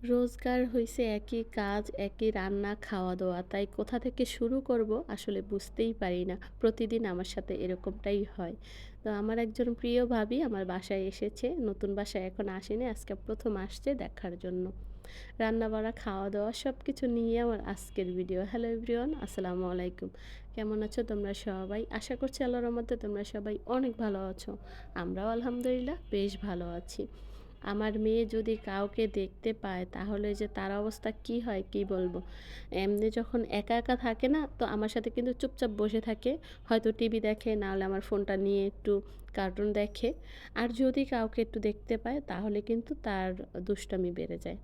রোজগার হইছে একই কাজ, একই রান্না, খাওয়া-দাওয়া। তাই কোথা থেকে শুরু করব আসলে বুঝতেই পারি না। প্রতিদিন আমার সাথে এরকমটাই হয়। তো আমার একজন প্রিয় ভাবী আমার বাসায় এসেছে। নতুন বাসায় এখন আসেনি। আজকে ১ম আসছে দেখার জন্য। রান্না-বাড়া, খাওয়া-দাওয়া সবকিছু নিয়ে আমার আজকের ভিডিও। হ্যালো এভরিওয়ান, আসসালামু আলাইকুম। কেমন আছো তোমরা সবাই? আশা করছি আল্লাহর রহমতে তোমরা সবাই অনেক ভালো আছো। আমরাও আলহামদুলিল্লাহ বেশ ভালো আছি। আমার মেয়ে যদি কাউকে দেখতে পায় তাহলে যে তার অবস্থা কি হয় কি বলবো। এমনি যখন একা, একা থাকে না তো আমার সাথে কিন্তু চুপচাপ বসে থাকে। হয়তো টিভি দেখে না হলে আমার ফোনটা নিয়ে একটু কার্টুন দেখে। আর যদি কাউকে একটু দেখতে পায় তাহলে কিন্তু তার দুষ্টামি বেড়ে যায়।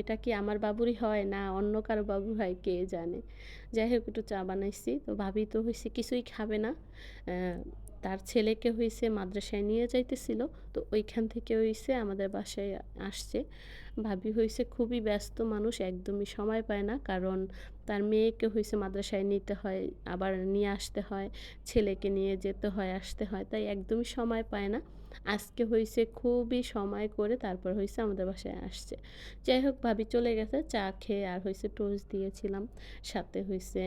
এটা কি আমার বাবুরই হয় না অন্য কারো বাবুর হয় কে জানে। যাই হোক একটু চা বানাইছি। তো ভাবি তো হইছে কিছুই খাবে না। তার ছেলেকে হইছে মাদ্রাসায় নিয়ে যাইতেছিল। তো ওইখান থেকে হইছে আমাদের বাসায় আসছে। ভাবি হইছে খুবই ব্যস্ত মানুষ, একদমই সময় পায় না। কারণ তার মেয়েকে হইছে মাদ্রাসায় নিতে হয়, আবার নিয়ে আসতে হয়, ছেলেকে নিয়ে যেতে হয়, আসতে হয়। তাই একদমই সময় পায় না। আজকে হইছে খুবই সময় করে তারপর হইছে আমাদের বাসায় আসছে। যাই হোক ভাবি চলে গেছে। চা খেয়ে আর হইছে টোস্ট দিয়েছিলাম। সাথে হইছে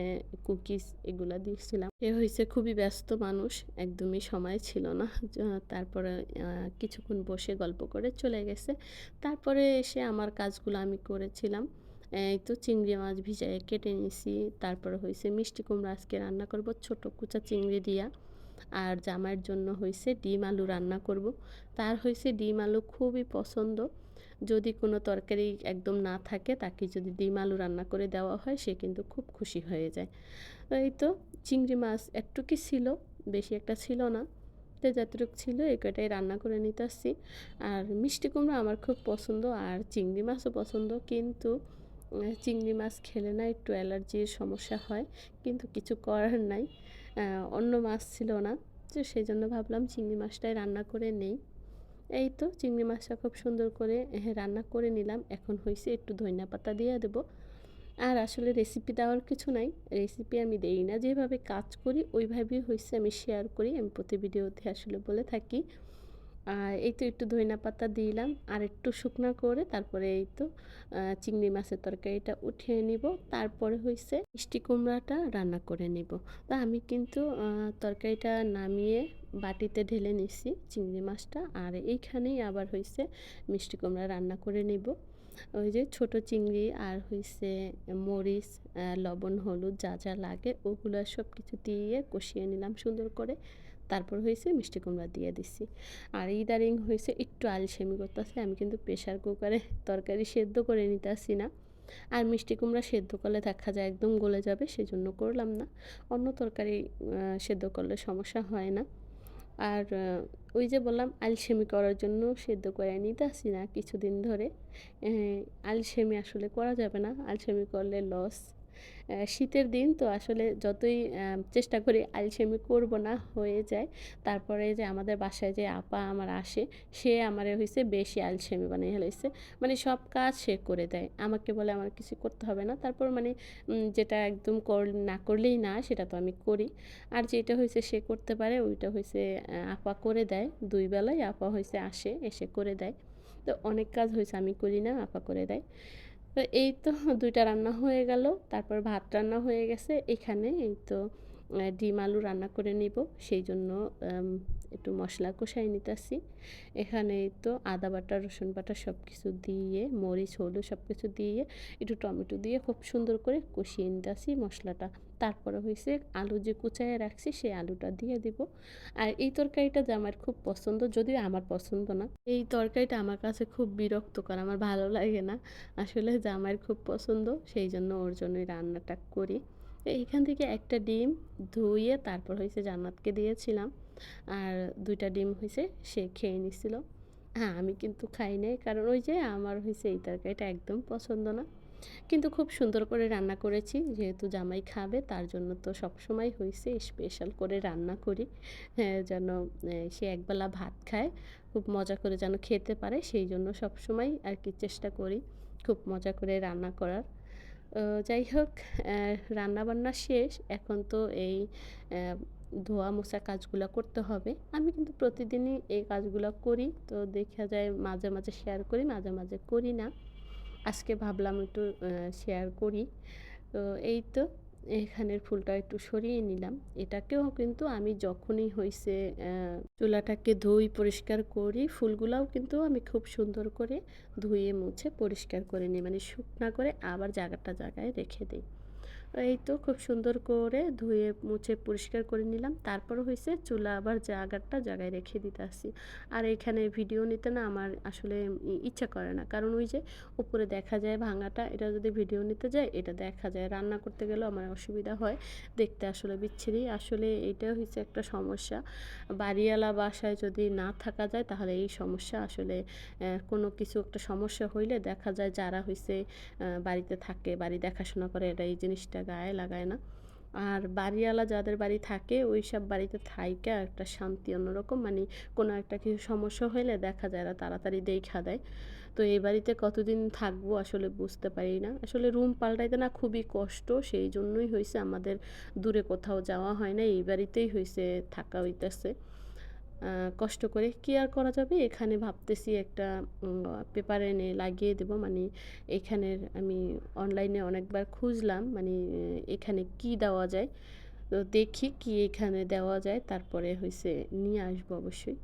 কুকিজ এগুলা দিয়েছিলাম। এ হইছে খুবই ব্যস্ত মানুষ, একদমই সময় ছিল না। তারপরে কিছুক্ষণ বসে গল্প করে চলে গেছে। তারপরে এসে আমার কাজগুলো আমি করেছিলাম। এই তো চিংড়ি মাছ ভিজায়ে কেটে নিছি। তারপরে হইছে মিষ্টি কুমড়া আজকে রান্না করব ছোট কুচা চিংড়ি দিয়া। আর জামাইয়ের জন্য হইছে ডিম আলু রান্না করব। তার হইছে ডিম আলু খুবই পছন্দ। যদি কোনো তরকারি একদম না থাকে তাকে যদি ডিম আলু রান্না করে দেওয়া হয় সে কিন্তু খুব খুশি হয়ে যায়। এই তো চিংড়ি মাছ একটুকি ছিল, বেশি একটা ছিল না। তো যতটুকু ছিল এই কয়টাই রান্না করে নিতেছি। আর মিষ্টি কুমড়া আমার খুব পছন্দ আর চিংড়ি মাছও পছন্দ। কিন্তু চিংড়ি মাছ খেলে না একটু অ্যালার্জির সমস্যা হয়। কিন্তু কিছু করার নাই। অন্য মাছ ছিল না। তো সেজন্য ভাবলাম চিংড়ি মাছটাই রান্না করে নেই। এই তো চিংড়ি মাছটা খুব সুন্দর করে রান্না করে নিলাম। এখন হইছে একটু ধইন্যা পাতা দিয়ে দেব। আর আসলে রেসিপি দেওয়ার কিছু নাই। রেসিপি আমি দেই না। যেভাবে কাজ করি ওইভাবেই হইছে আমি শেয়ার করি। আমি প্রতি ভিডিওতে আসলে বলে থাকি। এই তো একটু ধইনা পাতা দিলাম। আর একটু শুকনা করে তারপরে এই তো চিংড়ি মাছের তরকারিটা উঠিয়ে নিব। তারপরে হইছে মিষ্টি কুমড়াটা রান্না করে নিব। তো আমি কিন্তু তরকারিটা নামিয়ে বাটিতে ঢেলে নিছি চিংড়ি মাছটা। আর এইখানেই আবার হইছে মিষ্টি কুমড়া রান্না করে নিব। ওই যে ছোট চিংড়ি আর হইছে মরিচ, লবণ, হলুদ যা, যা লাগে ওগুলা সবকিছু দিয়ে কষিয়ে নিলাম সুন্দর করে। তারপর হইছে মিষ্টি কুমড়া দিয়ে দিছি। আর ইদারিং হইছে একটু আলসেমি করতাছি। আমি কিন্তু প্রেশার কুকারে তরকারি সেদ্ধ করে নিতাছি না। আর মিষ্টি কুমড়া সেদ্ধ করলে দেখা যায় একদম গলে যাবে সেজন্য করলাম না। অন্য তরকারি সেদ্ধ করলে সমস্যা হয় না। আর ওই যে বললাম আলসেমি করার জন্য সেদ্ধ করে নিতাছি না কিছুদিন ধরে। আলসেমি আসলে করা যাবে না। আলসেমি করলে লস। শীতের দিন তো আসলে যতই চেষ্টা করি আলসেমি করব না হয়ে যায়। তারপরে যে আমাদের বাসায় যে আপা আমার আসে সে আমারে হইছে বেশি আলসেমি বানাইয়া ফেলাইছে। মানে সব কাজ সে করে দেয়। আমাকে বলে আমার কিছু করতে হবে না। তারপর মানে যেটা একদম না করলেই না সেটা তো আমি করি। আর যেটা হইছে সে করতে পারে ওইটা হইছে আপা করে দেয়। ২ বেলাই আপা হইছে আসে, এসে করে দেয়। তো অনেক কাজ হইছে আমি করি না, আপা করে দেয়। তো এই তো ২ টা রান্না হয়ে গেল। তারপর ভাত রান্না হয়ে গেছে। এখানে এই তো ডিম আলু রান্না করে নিব। সেইজন্য আম একটু মসলা কষায় নিতেছি। এখানে এই তো আদা বাটা, রসুন বাটা সবকিছু দিয়ে, মরিচ, হলুদ সবকিছু দিয়ে, একটু টমেটো দিয়ে খুব সুন্দর করে কষিয়ে নিতেছি মসলাটা। তারপরে হইছে আলু যে কুচায়ে রাখছি সেই আলুটা দিয়ে দিব। আর এই তরকারিটা যে আমার খুব পছন্দ, যদিও আমার পছন্দ না। এই তরকারিটা আমার কাছে খুব বিরক্তকর, আমার ভালো লাগে না। আসলে জামাইয়ের খুব পছন্দ, সেইজন্য ওর জন্যই রান্নাটা করি। তো এইখান থেকে একটা ডিম ধুইয়ে তারপর হইছে জান্নাতকে দিয়েছিলাম। আর ২ টা ডিম হইছে সে খেয়ে নিছিল। হ্যাঁ, আমি কিন্তু খাই নাই। কারণ ওই যে আমার হইছে এই তরকারিটা একদম পছন্দ না। কিন্তু খুব সুন্দর করে রান্না করেছি। যেহেতু জামাই খাবে তার জন্য তো সবসময় হইছে স্পেশাল করে রান্না করি। হ্যাঁ, যেন সে একবেলা ভাত খায়। খুব মজা করে যেন খেতে পারে সেইজন্য সবসময় আরকি চেষ্টা করি খুব মজা করে রান্না করার। যাই হোক রান্নাবান্না শেষ। এখন তো এই অ্যা ধোয়া মোছা কাজগুলা করতে হবে। আমি কিন্তু প্রতিদিনই এই কাজগুলা করি। তো দেখা যায় মাঝে, মাঝে শেয়ার করি, মাঝে, মাঝে করি না। আজকে ভাবলাম একটু শেয়ার করি। তো এই তো এখানের ফুলটা একটু সরিয়ে নিলাম। এটাকেও কিন্তু আমি যখনই হইছে চুলাটাকে ধুই, পরিষ্কার করি, ফুলগুলাও কিন্তু আমি খুব সুন্দর করে ধুয়ে মুছে পরিষ্কার করে নিই। মানে শুকনা করে আবার জায়গাটা জায়গায় রেখে দেই। এই তো খুব সুন্দর করে ধুয়ে মুছে পরিষ্কার করে নিলাম। তারপর হইছে চুলা আবার জাগারটা জাগায় রেখে দিতাছি। আর এখানে ভিডিও নিতে না আমার আসলে ইচ্ছা করে না। কারণ ওই যে উপরে দেখা যায় ভাঙাটা, এটা যদি ভিডিও নিতে যাই এটা দেখা যায়। রান্না করতে গেলেও আমার অসুবিধা হয়। দেখতে আসলে বিচ্ছিরি। আসলে এইটা হইছে একটা সমস্যা। বাড়িওয়ালা বাসায় যদি না থাকা যায় তাহলে এই সমস্যা আসলে কোনো কিছু একটা সমস্যা হইলে দেখা যায় যারা হইছে বাড়িতে থাকে, বাড়ি দেখাশোনা করে এরা এই জিনিসটা গায়ে লাগায় না। আর বাড়িওয়ালা যাদের বাড়ি থাকে ওইসব বাড়িতে থাইকা একটা শান্তি অন্যরকম। মানে কোনো একটা কিছু সমস্যা হইলে দেখা যায় এরা তাড়াতাড়ি দেইখা দেয়। তো এই বাড়িতে কতদিন থাকবো আসলে বুঝতে পারি না। আসলে রুম পাল্টাইতে না খুবই কষ্ট। সেই জন্যই হইছে আমাদের দূরে কোথাও যাওয়া হয় না। এই বাড়িতেই হইছে থাকা হইতেছে। কষ্ট করে কি আর করা যাবে? এখানে ভাবতেছি একটা পেপার এনে লাগিয়ে দেব। মানে এখানের আমি অনলাইনে অনেকবার খুঁজলাম। মানে এখানে কি দেওয়া যায়? তো দেখি কি এখানে দেওয়া যায়। তারপরে হইছে নিয়ে আসবো অবশ্যই।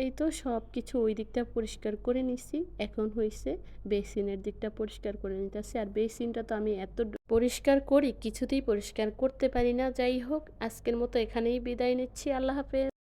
এই তো সবকিছু ওই দিকটা পরিষ্কার করে নিছি। এখন হইছে বেসিনের দিকটা পরিষ্কার করে নিতেছি। আর বেসিনটা তো আমি এত পরিষ্কার করি, কিছুতেই পরিষ্কার করতে পারি না। যাই হোক, আজকের মতো এখানেই বিদায় নিচ্ছি। আল্লাহ হাফেজ।